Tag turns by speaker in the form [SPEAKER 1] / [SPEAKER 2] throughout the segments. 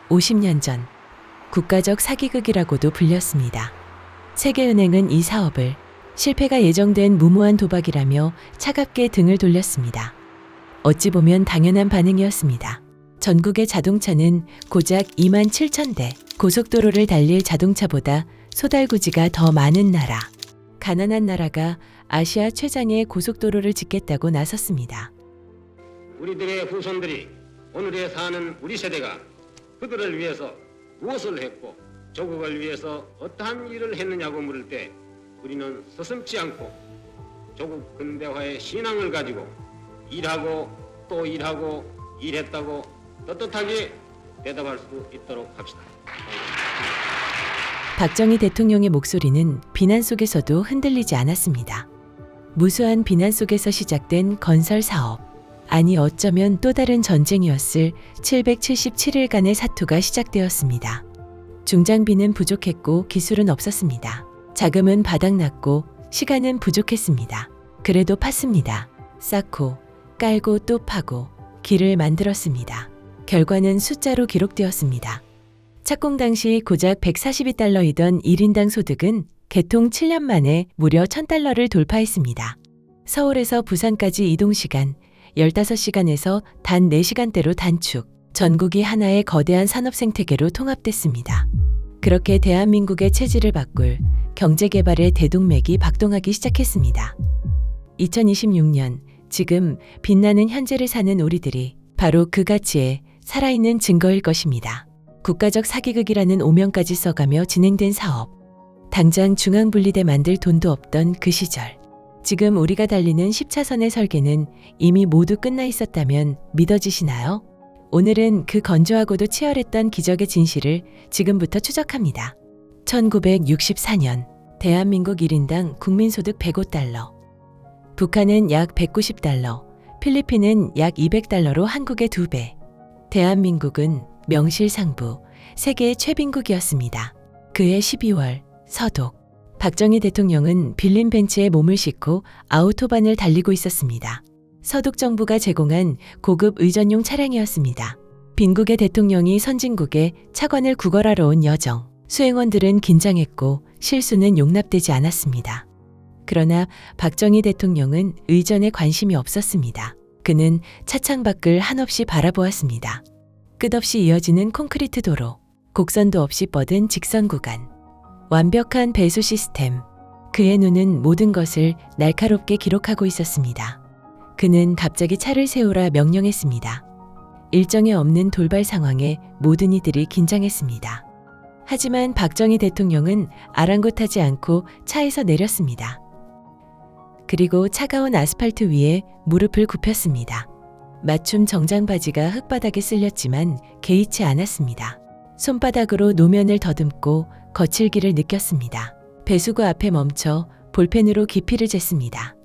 [SPEAKER 1] 50년 전 국가적 사기극이라고도 불렸습니다. 세계은행은 이 사업을 실패가 예정된 무모한 도박이라며 차갑게 등을 돌렸습니다. 어찌 보면 당연한 반응이었습니다. 전국의 자동차는 고작 2만 7천 대, 고속도로를 달릴 자동차보다 소달구지가 더 많은 나라. 가난한 나라가 아시아 최장의 고속도로를 짓겠다고 나섰습니다.
[SPEAKER 2] 우리들의 후손들이 오늘에 사는 우리 세대가 그들을 위해서 무엇을 했고 조국을 위해서 어떠한 일을 했느냐고 물을 때 우리는 서슴지 않고 조국 근대화의 신앙을 가지고 일하고 또 일하고 일했다고 떳떳하게 대답할 수 있도록 합시다.
[SPEAKER 1] 박정희 대통령의 목소리는 비난 속에서도 흔들리지 않았습니다. 무수한 비난 속에서 시작된 건설 사업. 아니 어쩌면 또 다른 전쟁이었을 777일간의 사투가 시작되었습니다. 중장비는 부족했고 기술은 없었습니다. 자금은 바닥났고 시간은 부족했습니다. 그래도 팠습니다. 쌓고 깔고 또 파고 길을 만들었습니다. 결과는 숫자로 기록되었습니다. 착공 당시 고작 142달러이던 1인당 소득은 개통 7년 만에 무려 1000달러를 돌파했습니다. 서울에서 부산까지 이동시간 15시간에서 단 4시간대로 단축, 전국이 하나의 거대한 산업 생태계로 통합됐습니다. 그렇게 대한민국의 체질을 바꿀 경제개발의 대동맥이 박동하기 시작했습니다. 2026년, 지금 빛나는 현재를 사는 우리들이 바로 그 가치의 살아있는 증거일 것입니다. 국가적 사기극이라는 오명까지 써가며 진행된 사업. 당장 중앙분리대 만들 돈도 없던 그 시절. 지금 우리가 달리는 10차선의 설계는 이미 모두 끝나 있었다면 믿어지시나요? 오늘은 그 건조하고도 치열했던 기적의 진실을 지금부터 추적합니다. 1964년 대한민국 1인당 국민소득 105달러, 북한은 약 190달러, 필리핀은 약 200달러로 한국의 2배. 대한민국은 명실상부 세계의 최빈국이었습니다. 그해 12월 서독. 박정희 대통령은 빌린 벤츠에 몸을 싣고 아우토반을 달리고 있었습니다. 서독 정부가 제공한 고급 의전용 차량이었습니다. 빈국의 대통령이 선진국에 차관을 구걸하러 온 여정. 수행원들은 긴장했고 실수는 용납되지 않았습니다. 그러나 박정희 대통령은 의전에 관심이 없었습니다. 그는 차창 밖을 한없이 바라보았습니다. 끝없이 이어지는 콘크리트 도로, 곡선도 없이 뻗은 직선 구간, 완벽한 배수 시스템. 그의 눈은 모든 것을 날카롭게 기록하고 있었습니다. 그는 갑자기 차를 세우라 명령했습니다. 일정에 없는 돌발 상황에 모든 이들이 긴장했습니다. 하지만 박정희 대통령은 아랑곳하지 않고 차에서 내렸습니다. 그리고 차가운 아스팔트 위에 무릎을 굽혔습니다. 맞춤 정장 바지가 흙바닥에 쓸렸지만 개의치 않았습니다. 손바닥으로 노면을 더듬고 거칠기를 느꼈습니다. 배수구 앞에 멈춰 볼펜으로 깊이를 쟀습니다.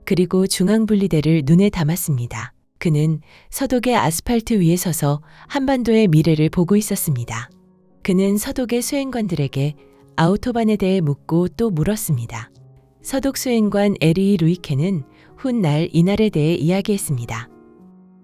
[SPEAKER 1] 그리고 중앙분리대를 눈에 담았습니다. 그는 서독의 아스팔트 위에 서서 한반도의 미래를 보고 있었습니다. 그는 서독의 수행관들에게 아우토반에 대해 묻고 또 물었습니다. 서독 수행관 에리 루이케는 훗날 이날에 대해 이야기했습니다.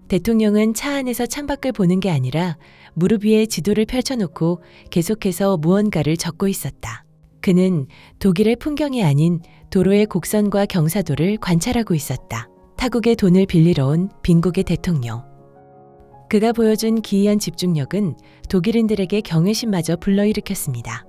[SPEAKER 1] 대통령은 차 안에서 창밖을 보는 게 아니라 무릎 위에 지도를 펼쳐놓고 계속해서 무언가를 적고 있었다. 그는 독일의 풍경이 아닌 도로의 곡선과 경사도를 관찰하고 있었다. 타국의 돈을 빌리러 온 빈국의 대통령. 그가 보여준 기이한 집중력은 독일인들에게 경외심마저 불러일으켰습니다.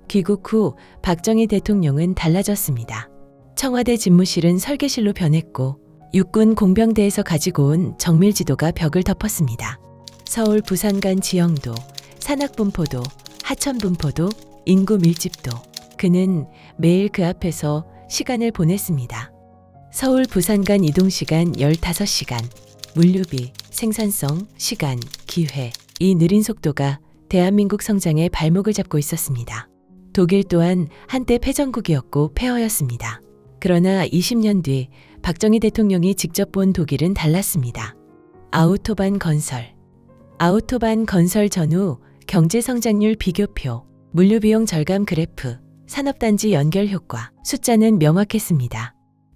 [SPEAKER 1] 귀국 후 박정희 대통령은 달라졌습니다. 청와대 집무실은 설계실로 변했고 육군 공병대에서 가지고 온 정밀지도가 벽을 덮었습니다. 서울 부산 간 지형도, 산악분포도, 하천분포도, 인구 밀집도. 그는 매일 그 앞에서 시간을 보냈습니다. 서울 부산 간 이동시간 15시간, 물류비, 생산성, 시간, 기회. 이 느린 속도가 대한민국 성장의 발목을 잡고 있었습니다. 독일 또한 한때 패전국이었고 폐허였습니다. 그러나 20년 뒤 박정희 대통령이 직접 본 독일은 달랐습니다. 아우토반 건설. 아우토반 건설 전후 경제성장률 비교표, 물류비용 절감 그래프, 산업단지 연결 효과, 숫자는 명확했습니다.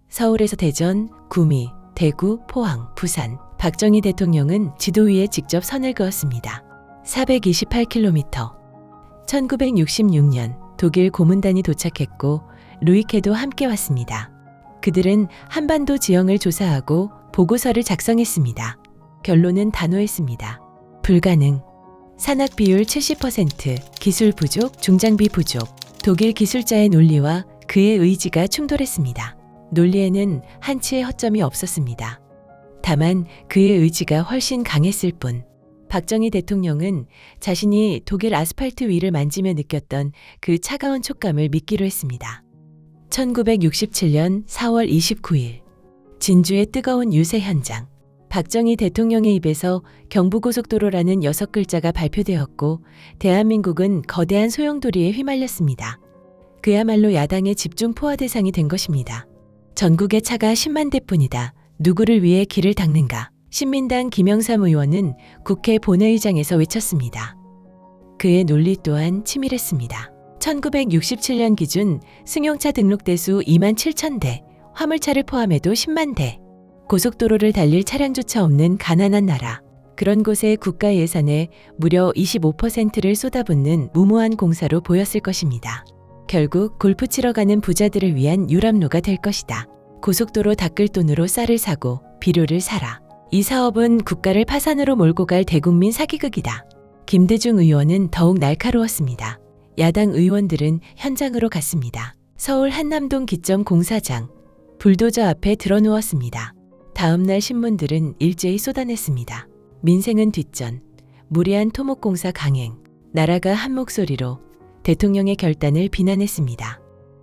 [SPEAKER 1] 서울에서 대전, 구미, 대구, 포항, 부산. 박정희 대통령은 지도 위에 직접 선을 그었습니다. 428km. 1966년 독일 고문단이 도착했고 루이케도 함께 왔습니다. 그들은 한반도 지형을 조사하고 보고서를 작성했습니다. 결론은 단호했습니다. 불가능. 산악 비율 70%, 기술 부족, 중장비 부족. 독일 기술자의 논리와 그의 의지가 충돌했습니다. 논리에는 한치의 허점이 없었습니다. 다만 그의 의지가 훨씬 강했을 뿐. 박정희 대통령은 자신이 독일 아스팔트 위를 만지며 느꼈던 그 차가운 촉감을 믿기로 했습니다. 1967년 4월 29일 진주의 뜨거운 유세 현장. 박정희 대통령의 입에서 경부고속도로라는 6글자가 발표되었고 대한민국은 거대한 소용돌이에 휘말렸습니다. 그야말로 야당의 집중 포화 대상이 된 것입니다. 전국의 차가 10만 대뿐이다. 누구를 위해 길을 닦는가? 신민당 김영삼 의원은 국회 본회의장에서 외쳤습니다. 그의 논리 또한 치밀했습니다. 1967년 기준 승용차 등록 대수 2만 7천 대, 화물차를 포함해도 10만 대. 고속도로를 달릴 차량조차 없는 가난한 나라. 그런 곳에 국가 예산의 무려 25%를 쏟아붓는 무모한 공사로 보였을 것입니다. 결국 골프 치러 가는 부자들을 위한 유람로가 될 것이다. 고속도로 닦을 돈으로 쌀을 사고 비료를 사라. 이 사업은 국가를 파산으로 몰고 갈 대국민 사기극이다. 김대중 의원은 더욱 날카로웠습니다. 야당 의원들은 현장으로 갔습니다. 서울 한남동 기점 공사장, 불도저 앞에 드러누웠습니다. 다음 날 신문들은 일제히 쏟아냈습니다. 민생은 뒷전, 무리한 토목공사 강행, 나라가 한 목소리로 대통령의 결단을 비난했습니다.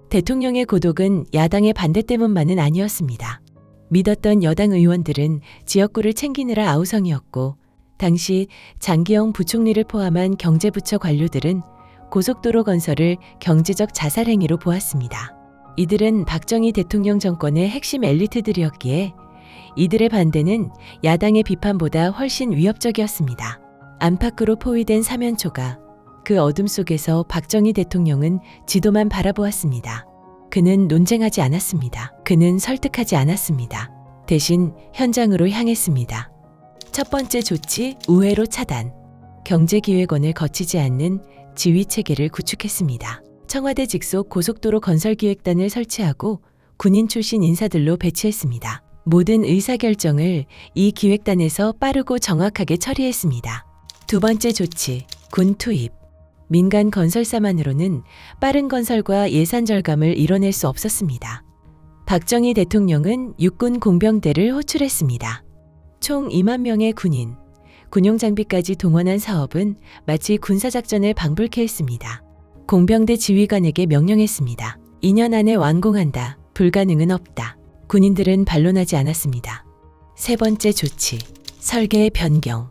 [SPEAKER 1] 대통령의 고독은 야당의 반대 때문만은 아니었습니다. 믿었던 여당 의원들은 지역구를 챙기느라 아우성이었고 당시 장기영 부총리를 포함한 경제부처 관료들은 고속도로 건설을 경제적 자살 행위로 보았습니다. 이들은 박정희 대통령 정권의 핵심 엘리트들이었기에 이들의 반대는 야당의 비판보다 훨씬 위협적이었습니다. 안팎으로 포위된 사면초가 그 어둠 속에서 박정희 대통령은 지도만 바라보았습니다. 그는 논쟁하지 않았습니다. 그는 설득하지 않았습니다. 대신 현장으로 향했습니다. 첫 번째 조치, 우회로 차단. 경제기획원을 거치지 않는 지휘체계를 구축했습니다. 청와대 직속 고속도로 건설기획단을 설치하고 군인 출신 인사들로 배치했습니다. 모든 의사결정을 이 기획단에서 빠르고 정확하게 처리했습니다. 두 번째 조치, 군 투입. 민간 건설사만으로는 빠른 건설과 예산 절감을 이뤄낼 수 없었습니다. 박정희 대통령은 육군 공병대를 호출했습니다. 총 2만 명의 군인, 군용 장비까지 동원한 사업은 마치 군사작전을 방불케 했습니다. 공병대 지휘관에게 명령했습니다. 2년 안에 완공한다. 불가능은 없다. 군인들은 반론하지 않았습니다. 세 번째 조치, 설계의 변경.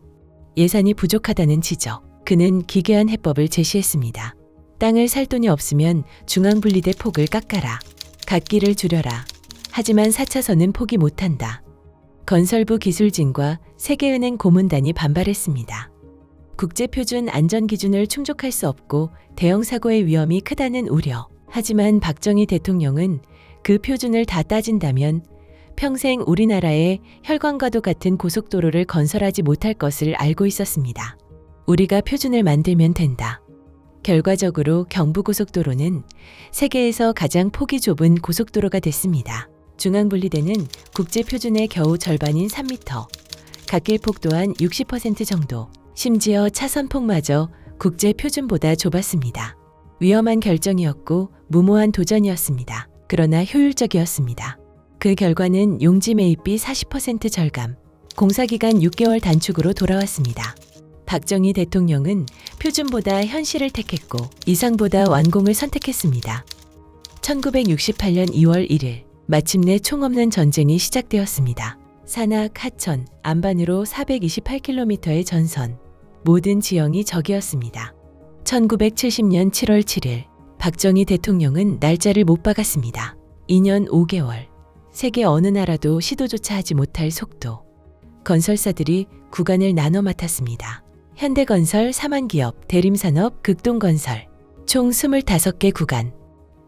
[SPEAKER 1] 예산이 부족하다는 지적. 그는 기괴한 해법을 제시했습니다. 땅을 살 돈이 없으면 중앙분리대 폭을 깎아라. 갓길을 줄여라. 하지만 4차선은 포기 못한다. 건설부 기술진과 세계은행 고문단이 반발했습니다. 국제표준 안전기준을 충족할 수 없고 대형 사고의 위험이 크다는 우려. 하지만 박정희 대통령은 그 표준을 다 따진다면 평생 우리나라에 혈관과도 같은 고속도로를 건설하지 못할 것을 알고 있었습니다. 우리가 표준을 만들면 된다. 결과적으로 경부고속도로는 세계에서 가장 폭이 좁은 고속도로가 됐습니다. 중앙분리대는 국제표준의 겨우 절반인 3m, 갓길폭 또한 60% 정도, 심지어 차선폭마저 국제표준보다 좁았습니다. 위험한 결정이었고 무모한 도전이었습니다. 그러나 효율적이었습니다. 그 결과는 용지 매입비 40% 절감, 공사기간 6개월 단축으로 돌아왔습니다. 박정희 대통령은 표준보다 현실을 택했고 이상보다 완공을 선택했습니다. 1968년 2월 1일 마침내 총 없는 전쟁이 시작되었습니다. 산악, 하천, 안반으로 428km의 전선, 모든 지형이 적이었습니다. 1970년 7월 7일 박정희 대통령은 날짜를 못 박았습니다. 2년 5개월, 세계 어느 나라도 시도조차 하지 못할 속도. 건설사들이 구간을 나눠 맡았습니다. 현대건설, 삼한기업, 대림산업, 극동건설, 총 25개 구간.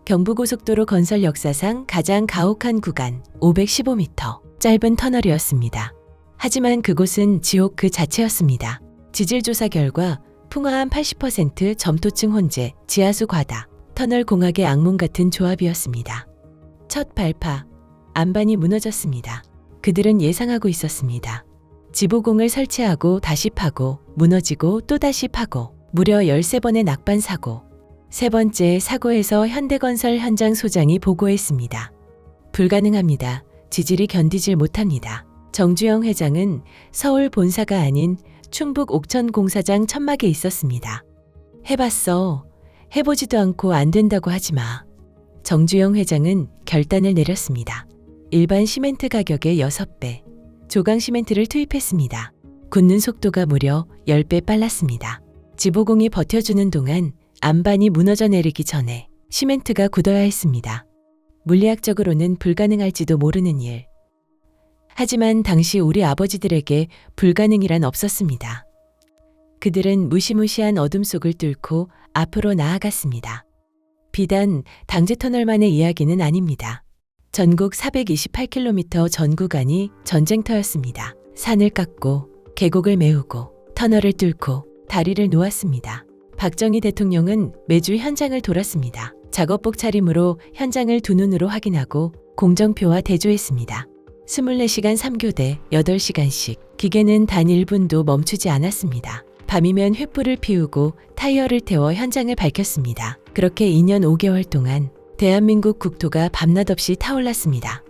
[SPEAKER 1] 경부고속도로 건설 역사상 가장 가혹한 구간, 515m, 짧은 터널이었습니다. 하지만 그곳은 지옥 그 자체였습니다. 지질조사 결과 풍화한 80% 점토층 혼재, 지하수 과다, 터널 공학의 악몽 같은 조합이었습니다. 첫 발파, 안반이 무너졌습니다. 그들은 예상하고 있었습니다. 지보공을 설치하고 다시 파고, 무너지고 또다시 파고, 무려 13번의 낙반 사고. 세 번째 사고에서 현대건설 현장 소장이 보고했습니다. 불가능합니다. 지질이 견디질 못합니다. 정주영 회장은 서울 본사가 아닌 충북 옥천 공사장 천막에 있었습니다. 해봤어. 해보지도 않고 안 된다고 하지 마. 정주영 회장은 결단을 내렸습니다. 일반 시멘트 가격의 6배, 조강 시멘트를 투입했습니다. 굳는 속도가 무려 10배 빨랐습니다. 지보공이 버텨주는 동안 안반이 무너져 내리기 전에 시멘트가 굳어야 했습니다. 물리학적으로는 불가능할지도 모르는 일. 하지만 당시 우리 아버지들에게 불가능이란 없었습니다. 그들은 무시무시한 어둠 속을 뚫고 앞으로 나아갔습니다. 비단 당제터널만의 이야기는 아닙니다. 전국 428km 전 구간이 전쟁터였습니다. 산을 깎고 계곡을 메우고 터널을 뚫고 다리를 놓았습니다. 박정희 대통령은 매주 현장을 돌았습니다. 작업복 차림으로 현장을 두 눈으로 확인하고 공정표와 대조했습니다. 24시간 3교대 8시간씩 기계는 단 1분도 멈추지 않았습니다. 밤이면 횃불을 피우고 타이어를 태워 현장을 밝혔습니다. 그렇게 2년 5개월 동안 대한민국 국토가 밤낮 없이 타올랐습니다.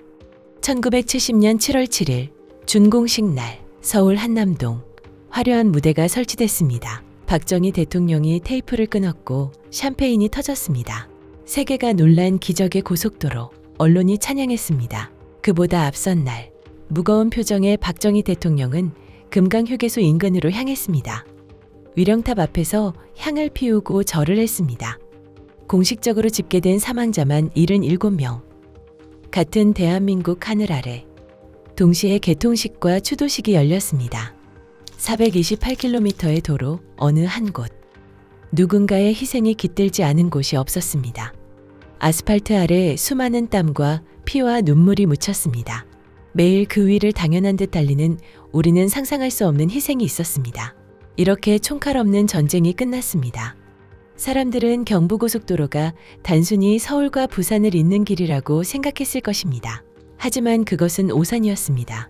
[SPEAKER 1] 1970년 7월 7일 준공식 날 서울 한남동 화려한 무대가 설치됐습니다. 박정희 대통령이 테이프를 끊었고 샴페인이 터졌습니다. 세계가 놀란 기적의 고속도로, 언론이 찬양했습니다. 그보다 앞선 날 무거운 표정의 박정희 대통령은 금강휴게소 인근으로 향했습니다. 위령탑 앞에서 향을 피우고 절을 했습니다. 공식적으로 집계된 사망자만 77명. 같은 대한민국 하늘 아래 동시에 개통식과 추도식이 열렸습니다. 428km의 도로 어느 한 곳. 누군가의 희생이 깃들지 않은 곳이 없었습니다. 아스팔트 아래 수많은 땀과 피와 눈물이 묻혔습니다. 매일 그 위를 당연한 듯 달리는 우리는 상상할 수 없는 희생이 있었습니다. 이렇게 총칼 없는 전쟁이 끝났습니다. 사람들은 경부고속도로가 단순히 서울과 부산을 잇는 길이라고 생각했을 것입니다. 하지만 그것은 오산이었습니다.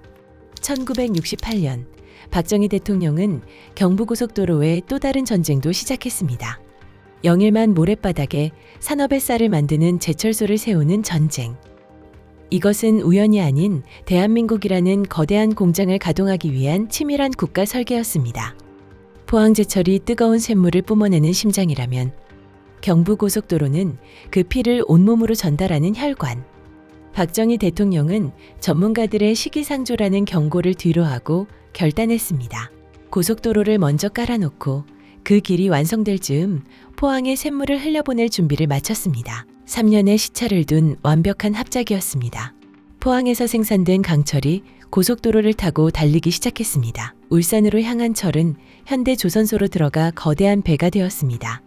[SPEAKER 1] 1968년 박정희 대통령은 경부고속도로의 또 다른 전쟁도 시작했습니다. 영일만 모랫바닥에 산업의 쌀을 만드는 제철소를 세우는 전쟁. 이것은 우연이 아닌 대한민국이라는 거대한 공장을 가동하기 위한 치밀한 국가 설계였습니다. 포항제철이 뜨거운 샘물을 뿜어내는 심장이라면 경부고속도로는 그 피를 온몸으로 전달하는 혈관. 박정희 대통령은 전문가들의 시기상조라는 경고를 뒤로하고 결단했습니다. 고속도로를 먼저 깔아놓고 그 길이 완성될 즈음 포항에 샘물을 흘려보낼 준비를 마쳤습니다. 3년의 시차를 둔 완벽한 합작이었습니다. 포항에서 생산된 강철이 고속도로를 타고 달리기 시작했습니다. 울산으로 향한 철은 현대조선소로 들어가 거대한 배가 되었습니다.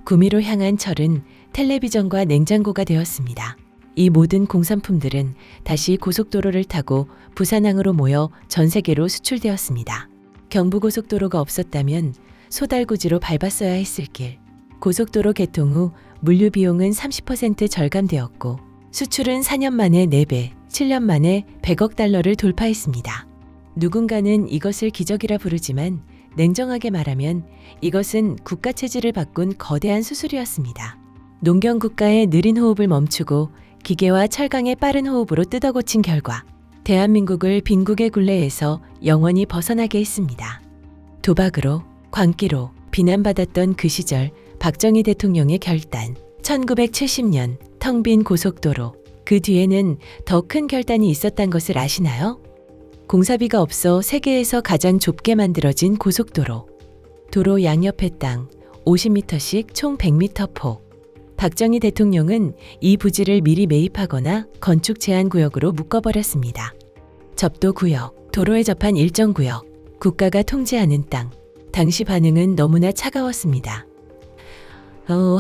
[SPEAKER 1] 구미로 향한 철은 텔레비전과 냉장고가 되었습니다. 이 모든 공산품들은 다시 고속도로를 타고 부산항으로 모여 전 세계로 수출되었습니다. 경부고속도로가 없었다면 소달구지로 밟았어야 했을 길. 고속도로 개통 후 물류 비용은 30% 절감되었고 수출은 4년 만에 4배, 7년 만에 100억 달러를 돌파했습니다. 누군가는 이것을 기적이라 부르지만 냉정하게 말하면 이것은 국가 체질을 바꾼 거대한 수술이었습니다. 농경 국가의 느린 호흡을 멈추고 기계와 철강의 빠른 호흡으로 뜯어고친 결과 대한민국을 빈국의 굴레에서 영원히 벗어나게 했습니다. 도박으로, 광기로 비난받았던 그 시절 박정희 대통령의 결단. 1970년 텅 빈 고속도로. 그 뒤에는 더 큰 결단이 있었단 것을 아시나요? 공사비가 없어 세계에서 가장 좁게 만들어진 고속도로. 도로 양옆의 땅 50m씩 총 100m 폭. 박정희 대통령은 이 부지를 미리 매입하거나 건축 제한 구역으로 묶어버렸습니다. 접도 구역, 도로에 접한 일정 구역, 국가가 통제하는 땅. 당시 반응은 너무나 차가웠습니다.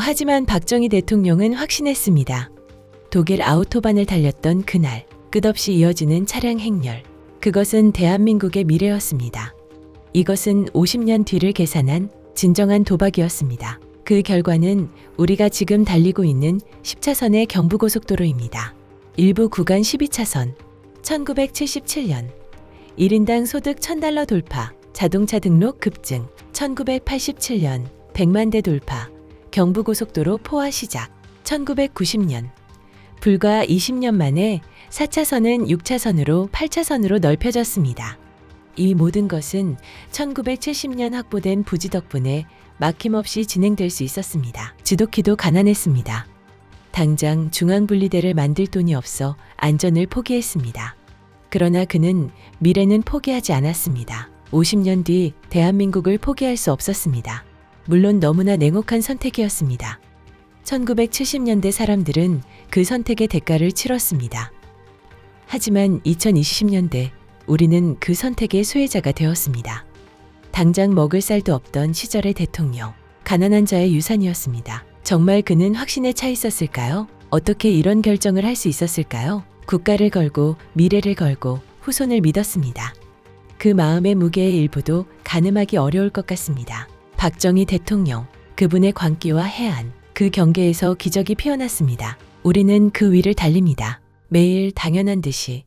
[SPEAKER 1] 하지만 박정희 대통령은 확신했습니다. 독일 아우토반을 달렸던 그날, 끝없이 이어지는 차량 행렬. 그것은 대한민국의 미래였습니다. 이것은 50년 뒤를 계산한 진정한 도박이었습니다. 그 결과는 우리가 지금 달리고 있는 10차선의 경부고속도로입니다. 일부 구간 12차선, 1977년 1인당 소득 $1,000 돌파, 자동차 등록 급증, 1987년 100만 대 돌파, 경부고속도로 포화 시작, 1990년 불과 20년 만에 4차선은 6차선으로 8차선으로 넓혀졌습니다. 이 모든 것은 1970년 확보된 부지 덕분에 막힘없이 진행될 수 있었습니다. 지독히도 가난했습니다. 당장 중앙분리대를 만들 돈이 없어 안전을 포기했습니다. 그러나 그는 미래는 포기하지 않았습니다. 50년 뒤 대한민국을 포기할 수 없었습니다. 물론 너무나 냉혹한 선택이었습니다. 1970년대 사람들은 그 선택의 대가를 치렀습니다. 하지만 2020년대 우리는 그 선택의 수혜자가 되었습니다. 당장 먹을 쌀도 없던 시절의 대통령, 가난한 자의 유산이었습니다. 정말 그는 확신에 차 있었을까요? 어떻게 이런 결정을 할 수 있었을까요? 국가를 걸고 미래를 걸고 후손을 믿었습니다. 그 마음의 무게의 일부도 가늠하기 어려울 것 같습니다. 박정희 대통령, 그분의 광기와 해안, 그 경계에서 기적이 피어났습니다. 우리는 그 위를 달립니다. 매일 당연한 듯이